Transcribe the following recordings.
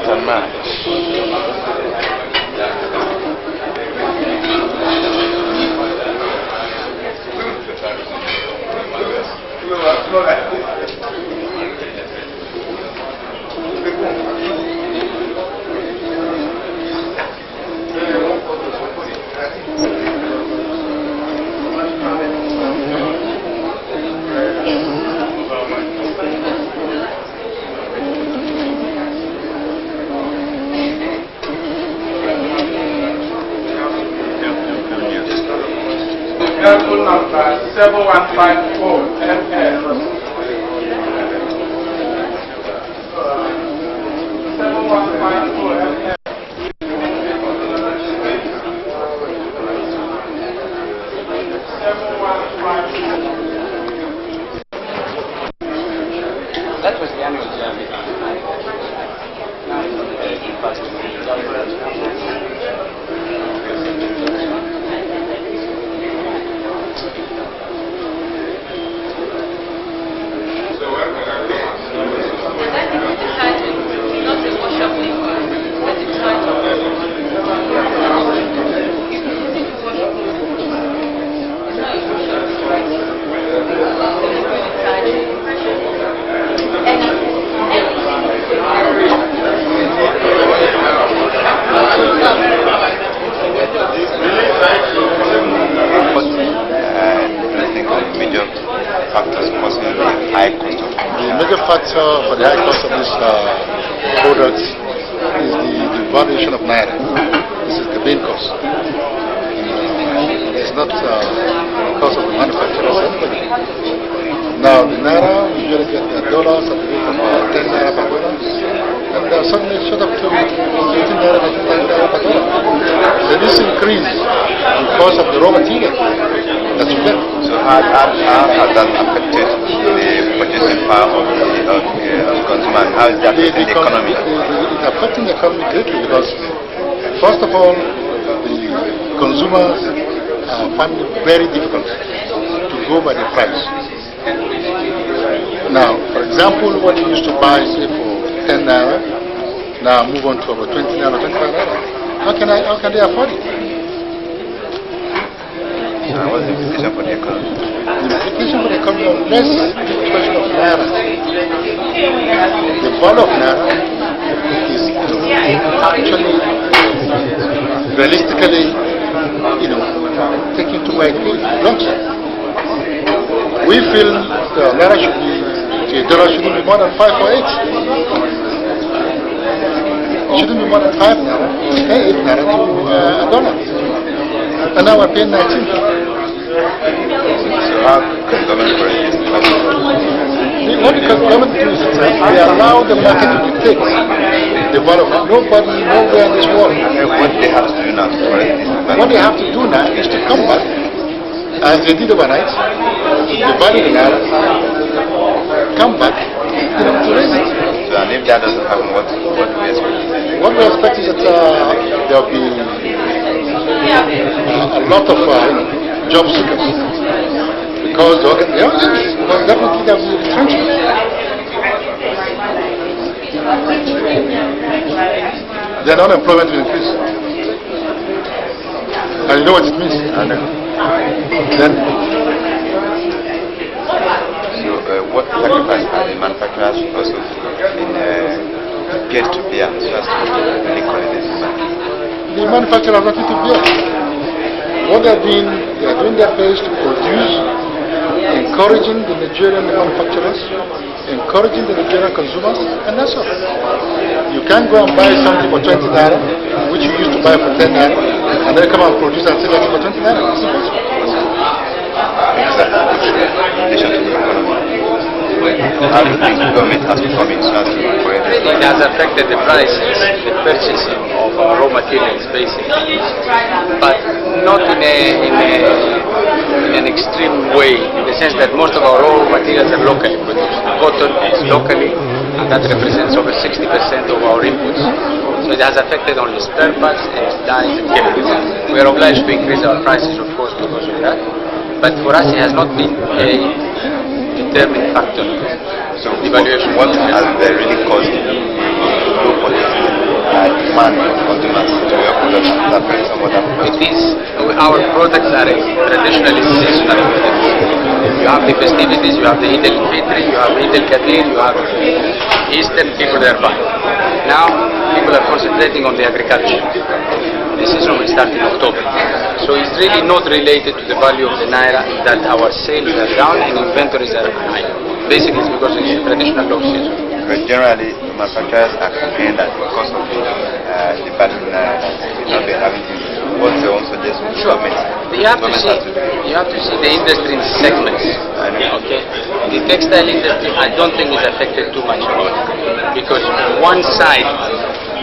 and March. Vehicle number 7154 FL. 7154 FL. That was the annual survey. Factor for the high cost of this product is the valuation of Naira. This is the main cost. It's not the cost of the manufacturers. Now the Naira, we usually get the dollars at the rate of 10 Naira per dollar, and suddenly it shot up to 18 Naira per dollar. So this increase because of the raw material that you get. So how has that affected the purchasing power of the consumer? How is that affecting the economy? It's affecting the economy greatly because, first of all, the consumers find it very difficult to go by the price. Now, for example, what you used to buy, say, for 10 Naira, now move on to about 20 Naira, 25 Naira. How can they afford it? What's the implication for the economy? The implication for the economy, unless the question of Naira, the value of Naira is actually realistically, taken to where it belongs. We feel Naira should be, the dollar shouldn't be more than 5 or 8. It shouldn't be more than 5 Naira, 8 Naira to a dollar. And now we're paying 19. So how can government correct this? What the government do is they allow the market to dictate the value. Nobody, nowhere in this world. What they have to do now to correct this? What they have to do now is to come back, as they did overnight, the value of the Naira, come back, to raise it. So and if that doesn't happen, what do we expect? What we expect is that there will be a lot of job seekers, because definitely there will be retrenchment. Then unemployment will increase. And you know what it means? Then, so what sacrifice are the manufacturers also been prepared to bear so as to really correct this? the manufacturers have nothing to bear. What they are doing their best to produce, encouraging the Nigerian manufacturers, encouraging the Nigerian consumers, and that's all. You can't go and buy something for 20 naira, which you used to buy for 10 naira, and then come and produce and sell it for 20 naira. It's impossible. How do you think the government has to come in so as to correct this? It has affected the prices, the purchasing of raw materials basically, but not in an extreme way, in the sense that most of our raw materials are locally produced. Cotton is locally, and that represents over 60% of our inputs. So it has affected only spare parts and dyes and chemicals. We are obliged to increase our prices, of course, because of that. But for us, it has not been a determining factor. So what has really caused the low quality demand from consumers to your products that bring some other products? It is, our products are traditionally seasonal products. You have the festivities, you have the Eid al-Fitr, you have Eid al-Kabir, you have Eastern, people are buying. Now, people are concentrating on the agriculture. The season will start in October. So it's really not related to the value of the Naira that our sales are down and inventories are high. Basically it's because it's a traditional low season. But generally, manufacturers are complaining that because of the value Naira that not be having to. What's your own suggestion? Sure. You have to see the industry in segments. Okay. The textile industry, I don't think is affected too much because on one side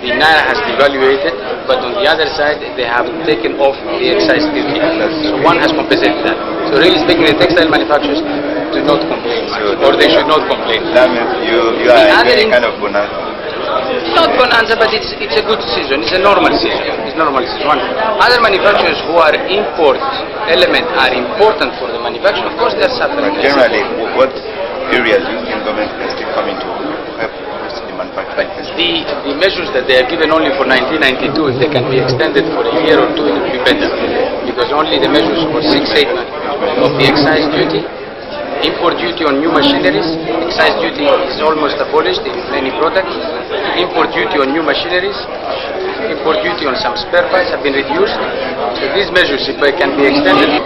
the Naira has devaluated, but on the other side they have taken off the excise duty. So one has compensated that. So really speaking, the textile manufacturers do not complain much, or they should not complain. That means you are getting kind of bonanza. Not bonanza, but it's a good season. It's a normal season. It's normal season. Other manufacturers who are import element are important for the manufacturing. Of course, they are suffering. But generally, what areas do you think government can still come into help boost the manufacturing? The measures that they are given only for 1992, if they can be extended for a year or two, it will be better. Because only the measures for 6-8 of the excise duty, import duty on new machineries, excise duty is almost abolished in many products. Import duty on new machineries, import duty on some spare parts have been reduced. So these measures, if they can be extended.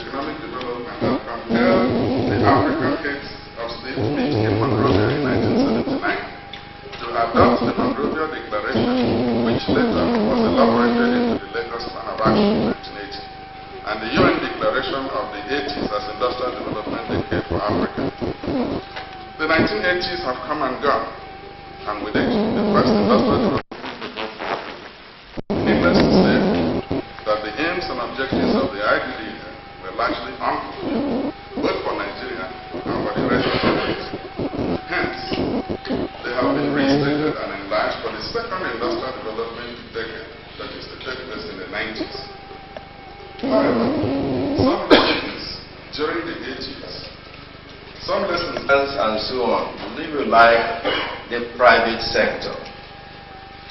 Economic development have compared the African case of slavery Manifesto Plan of Action in 1980 and the UN Declaration of the 80s as Industrial Development Decade for Africa. The 1980s have come and gone, and with it, the first industrial development. Needless to say that the aims and objectives of the IDD were largely unfulfilled, both for Nigeria and for the rest of the world. Hence, they have been restated and enlarged for the second industrial development decade, that is to take place in the 90s. However, some lessons during the 80s, some lessons and so on, we will like the private sector.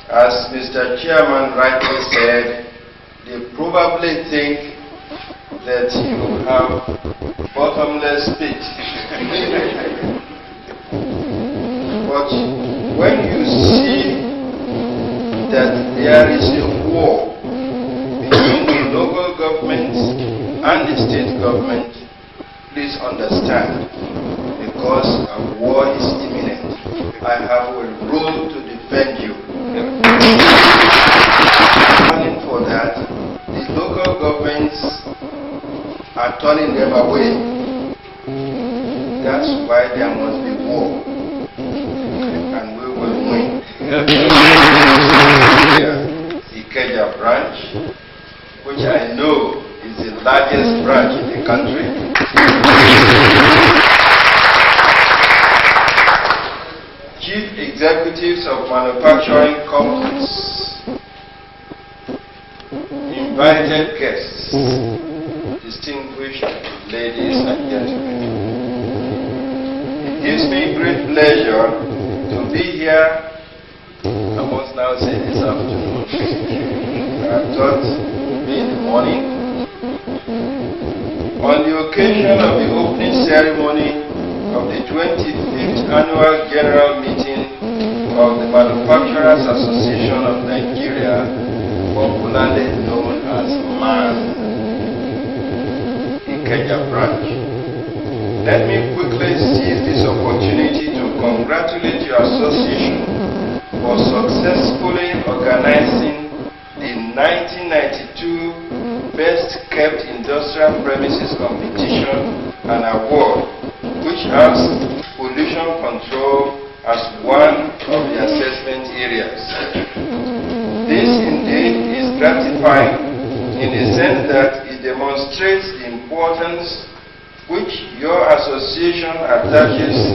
As Mr. Chairman rightly said, they probably think that you have bottomless pit. But when you see that there is a war between the local government and the state government, please understand, because a war is imminent. I have a role to defend you. Planning for that, the local governments are turning them away. That's why there must be war, and we will win. Ikeja branch, which I know is the largest branch in the country. Chief executives of manufacturing companies, invited guests, distinguished ladies and gentlemen. It gives me great pleasure to be here. I must now say this afternoon. I thought it would be in the morning. On the occasion of the opening ceremony of the 25th Annual General Meeting of the Manufacturers Association of Nigeria, popularly known as MAN, Ikeja branch. Let me quickly seize this opportunity to congratulate your association for successfully organizing the 1992 Best Kept Industrial Premises Competition and Award, which has pollution control as one of the assessment areas. This indeed is gratifying in the sense that it demonstrates the importance which your association attaches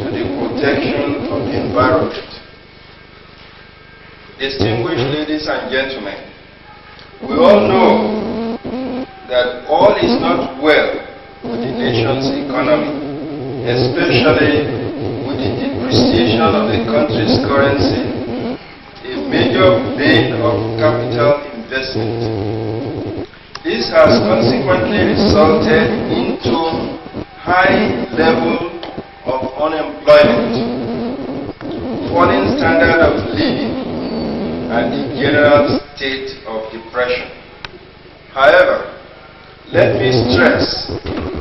to the protection of the environment. Distinguished ladies and gentlemen, we all know that all is not well with the nation's economy, especially with the depreciation of the country's currency, a major bane of capital investment. This has consequently resulted into high level of unemployment, falling standard of living, and the general state of depression. However, let me stress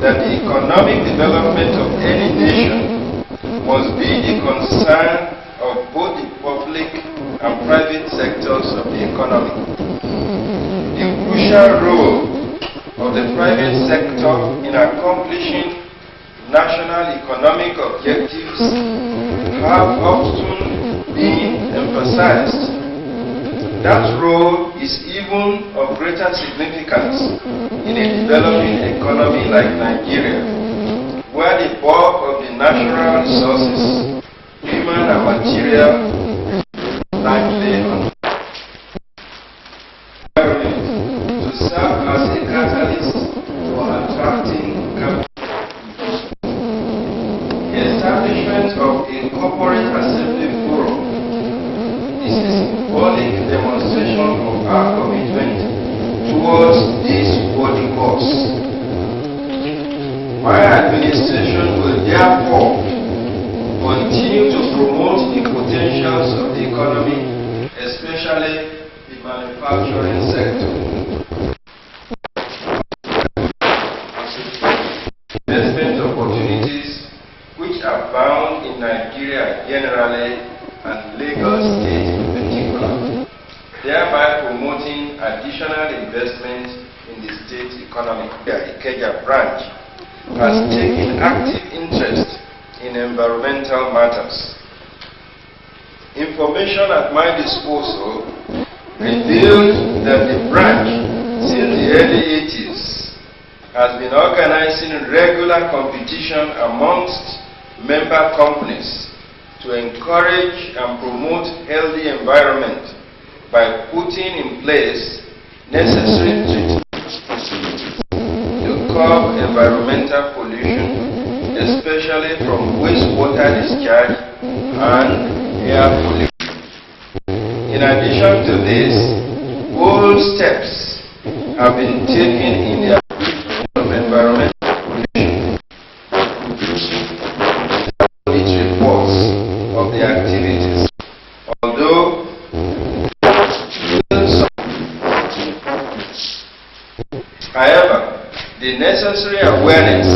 that the economic development of any nation must be the concern of both the public and private sectors of the economy. The crucial role of the private sector in accomplishing national economic objectives have often been emphasized. That role is even of greater significance in a developing economy like Nigeria, where the bulk of the natural resources, human and material, likely on to serve as a catalyst for attracting capital. The establishment of a corporate assembly forum is a symbolic demonstration of our commitment towards this worthy cause. My administration will therefore continue to promote the potentials of the economy, especially the manufacturing sector. Investment opportunities which are found in Nigeria generally and Lagos State in particular, thereby promoting additional investment in the state economy. The Ikeja branch has taken active interest in environmental matters. Information at my disposal revealed that the branch, since the early 80s, has been organizing regular competition amongst member companies to encourage and promote healthy environment by putting in place necessary treatments to curb environmental pollution, especially from wastewater discharge and air pollution. In addition to this, bold steps have been taken in the of environmental pollution. It reports of the activities, although however, the necessary awareness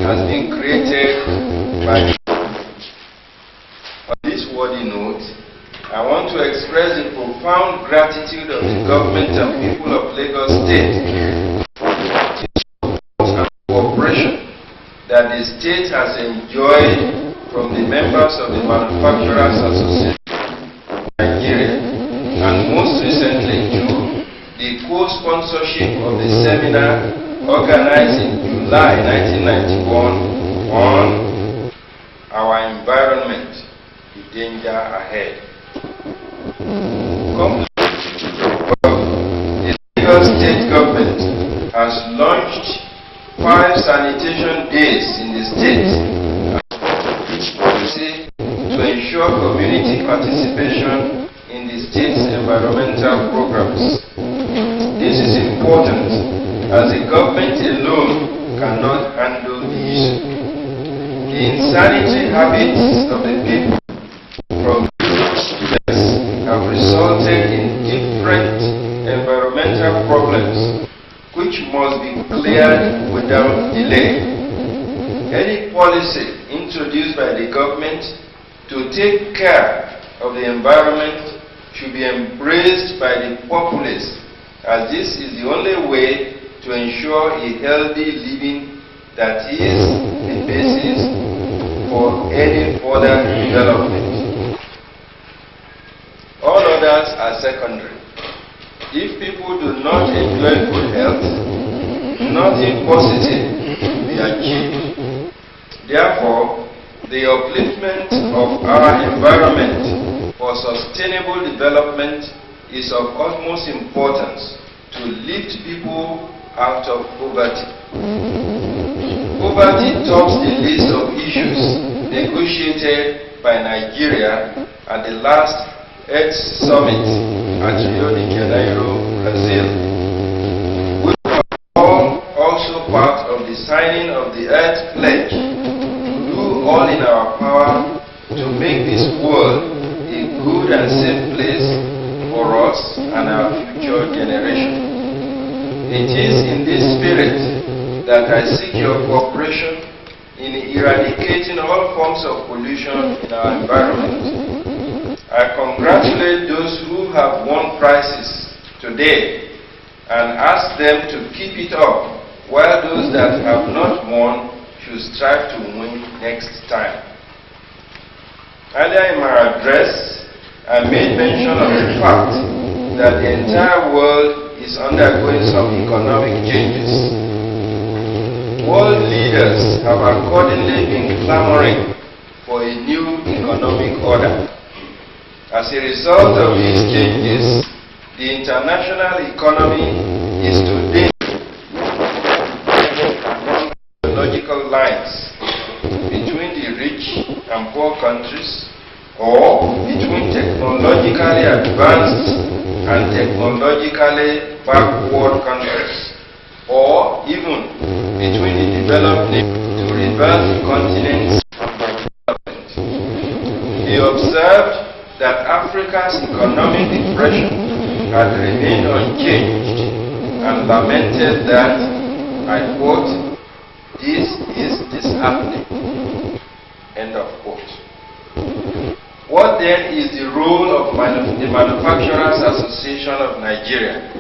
has been created by. On this worthy note, I want to express the profound gratitude of the government and people of Lagos State and cooperation that the state has enjoyed from the members of the Manufacturers Association of Nigeria, and most recently through the co-sponsorship of the seminar organized in July 1991 on our environment, the danger ahead. The Lagos State government has launched 5 sanitation days in the state to ensure community participation in the state's environmental programs. This is important as the government alone cannot handle the issue. The insanitary habits of the people from have resulted in different environmental problems which must be cleared without delay. Any policy introduced by the government to take care of the environment should be embraced by the populace, as this is the only way to ensure a healthy living that is the basis for any further development. All others are secondary. If people do not enjoy good health, nothing positive will be achieved. Therefore, the upliftment of our environment for sustainable development is of utmost importance to lift people out of poverty. Poverty tops the list of issues negotiated by Nigeria at the last Earth Summit at Rio de Janeiro, Brazil. We are all also part of the signing of the Earth Pledge to do all in our power to make this world a good and safe place for us and our future generation. It is in this spirit that I seek your cooperation in eradicating all forms of pollution in our environment. I congratulate those who have won prizes today and ask them to keep it up, while those that have not won should strive to win next time. Earlier in my address, I made mention of the fact that the entire world is undergoing some economic changes. World leaders have accordingly been clamoring for a new economic order. As a result of these changes, the international economy is today along logical lines between the rich and poor countries, or between technologically advanced and technologically backward countries, or even between the developing to reverse continents. He observed that Africa's economic depression had remained unchanged and lamented that, I quote, "This is disheartening." End of quote. What then is the role of the Manufacturers Association of Nigeria?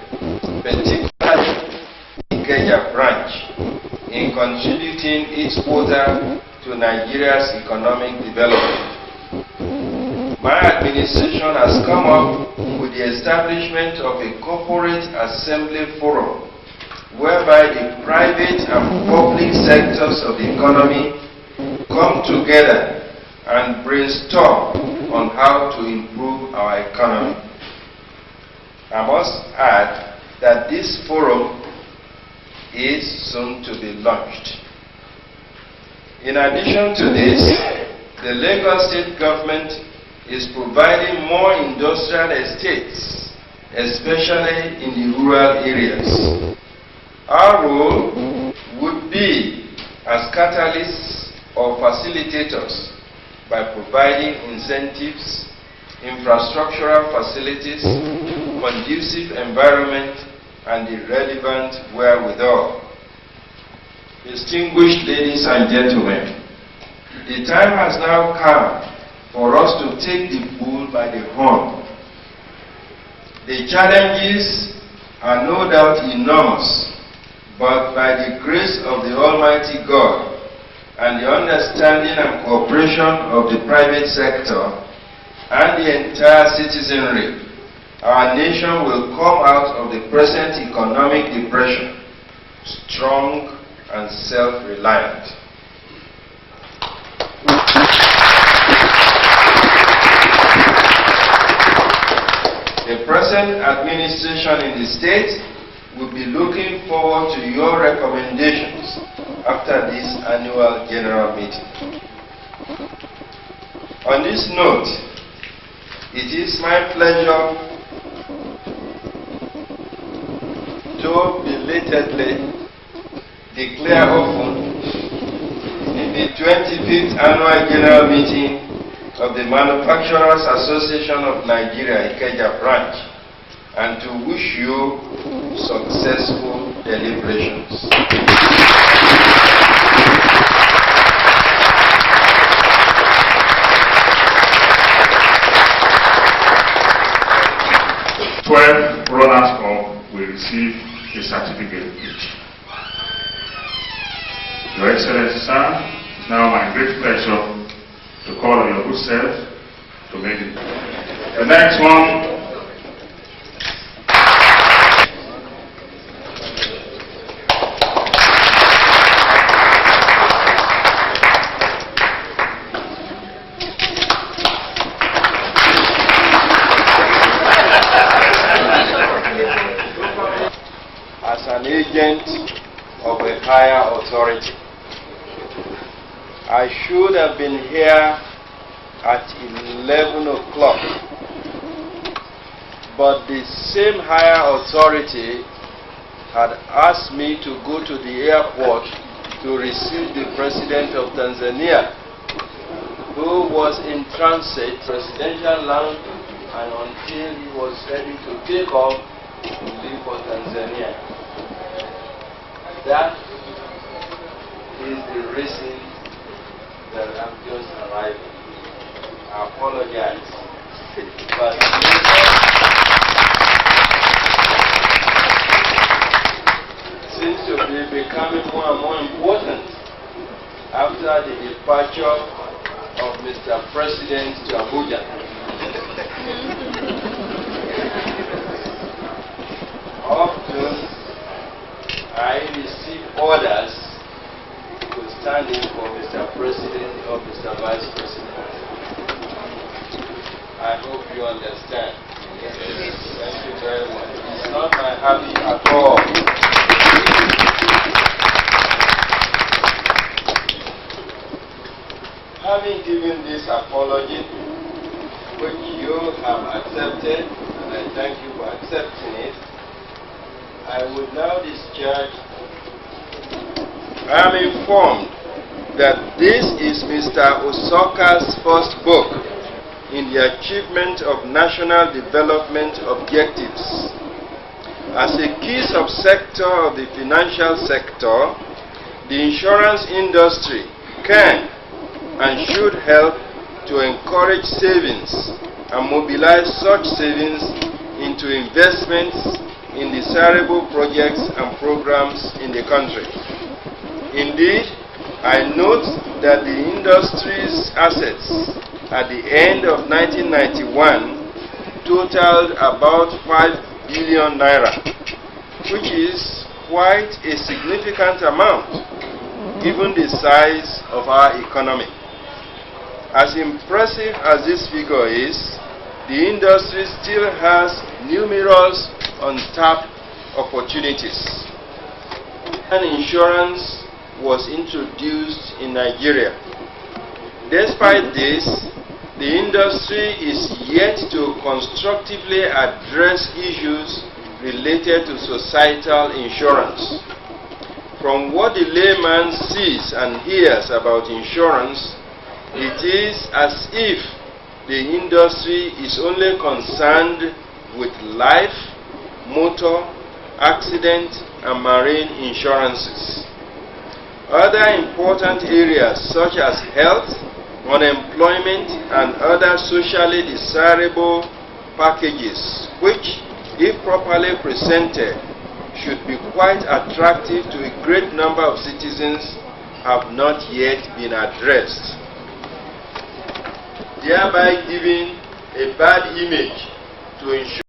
particularly Ikeja branch, in contributing its quota to Nigeria's economic development. My administration has come up with the establishment of a corporate assembly forum whereby the private and public sectors of the economy come together and brainstorm on how to improve our economy. I must add that this forum is soon to be launched. In addition to this, the Lagos State government is providing more industrial estates, especially in the rural areas. Our role would be as catalysts or facilitators by providing incentives, infrastructural facilities, conducive environment, and the relevant wherewithal. Distinguished ladies and gentlemen, the time has now come for us to take the bull by the horn. The challenges are no doubt enormous, but by the grace of the Almighty God and the understanding and cooperation of the private sector and the entire citizenry, our nation will come out of the present economic depression strong and self-reliant. The present administration in the state will be looking forward to your recommendations after this annual general meeting. On this note, it is my pleasure to belatedly declare open the 25th annual general meeting of the Manufacturers Association of Nigeria, Ikeja branch, and to wish you successful deliberations. Runners-up will receive a certificate each. Your Excellency, sir, it's now my great pleasure to call on your good self to make it. The next one. As an agent of a higher authority, I should have been here at 11 o'clock, but the same higher authority had asked me to go to the airport to receive the President of Tanzania, who was in transit, presidential lounge, and until he was ready to take off to leave for Tanzania. That is the reason that I'm just arriving. I apologize. But it seems to be becoming more and more important after the departure of Mr. President to Abuja. Often I receive orders to stand in for Mr. President or Mr. Vice President. I hope you understand. Yes. Thank you very much. It's not my habit at all. Having given this apology, which you have accepted, and I thank you for accepting it, I would now discharge. I am informed that this is Mr. Osoka's first book in the achievement of national development objectives. As a key subsector of the financial sector, the insurance industry can and should help to encourage savings and mobilize such savings into investments in desirable projects and programs in the country. Indeed, I note that the industry's assets at the end of 1991 totaled about 5 billion naira, which is quite a significant amount given the size of our economy. As impressive as this figure is, the industry still has numerous untapped opportunities. And insurance was introduced in Nigeria. Despite this, the industry is yet to constructively address issues related to societal insurance. From what the layman sees and hears about insurance, it is as if the industry is only concerned with life, motor, accident, and marine insurances. Other important areas such as health, unemployment, and other socially desirable packages, which, if properly presented, should be quite attractive to a great number of citizens, have not yet been addressed, thereby giving a bad image to insurance.